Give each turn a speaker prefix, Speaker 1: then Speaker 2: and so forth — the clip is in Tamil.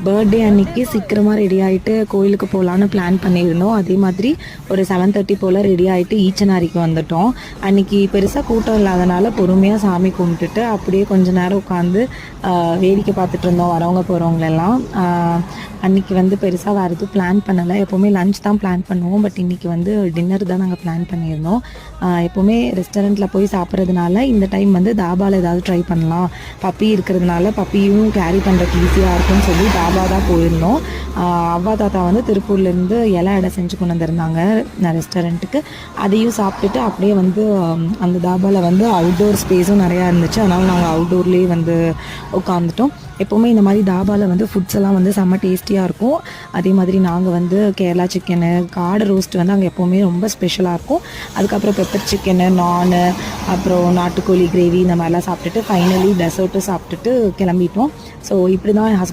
Speaker 1: பர்த்டே அன்னைக்கு சீக்கிரமாக ரெடி ஆகிட்டு கோயிலுக்கு போகலான்னு பிளான் பண்ணியிருந்தோம். அதே மாதிரி ஒரு 7:30 போல் ரெடி ஆகிட்டு ஈச்சனாரிக்கு வந்துட்டோம். அன்றைக்கி பெருசாக கூட்டம் இல்லாதனால பொறுமையாக சாமி கும்பிட்டுட்டு அப்படியே கொஞ்ச நேரம் உட்காந்து வேடிக்கை பார்த்துட்டு இருந்தோம் வரவங்க போகிறவங்களெல்லாம். அன்றைக்கி வந்து பெருசாக வேறு எதுவும் பிளான் பண்ணலை. எப்போவுமே லன்ச் தான் பிளான் பண்ணுவோம். பட் இன்றைக்கி வந்து டின்னர் தான் நாங்கள் பிளான் பண்ணியிருந்தோம். எப்போவுமே ரெஸ்டாரண்ட்டில் போய் சாப்பிட்றதுனால இந்த டைம் வந்து தாபாவில் ஏதாவது ட்ரை பண்ணலாம், பப்பி இருக்கிறதுனால பப்பியும் கேரி பண்ணுறதுக்கு ஈஸியாக இருக்கும்னு சொல்லி தாபா தான் போயிருந்தோம். அவ்வா தாத்தா வந்து திருப்பூர்லேருந்து இலை அடை செஞ்சு கொண்டு வந்திருந்தாங்க ரெஸ்டாரண்ட்டுக்கு. அதையும் சாப்பிட்டுட்டு அப்படியே வந்து அந்த தாபாவில் வந்து அவுட்டோர் ஸ்பேஸும் நிறையா இருந்துச்சு. அதனால் நாங்கள் அவுட்டோர்லேயே வந்து உட்காந்துட்டோம். எப்போவுமே இந்த மாதிரி தாபாவில் வந்து ஃபுட்ஸ் எல்லாம் வந்து செம்ம டேஸ்டியாக இருக்கும். அதே மாதிரி நாங்கள் வந்து கேரளா சிக்கனு, காடை ரோஸ்ட் வந்து அங்கே எப்போவுமே ரொம்ப ஸ்பெஷலாக இருக்கும். அதுக்கப்புறம் பெப்பர் சிக்கனு, நானு, அப்புறம் நாட்டுக்கோழி கிரேவி இந்த மாதிரிலாம் சாப்பிட்டுட்டு ஃபைனலி டெசர்ட்டும் சாப்பிட்டுட்டு கிளம்பிட்டோம். ஸோ இப்படி தான் என் ஹஸ்பண்ட்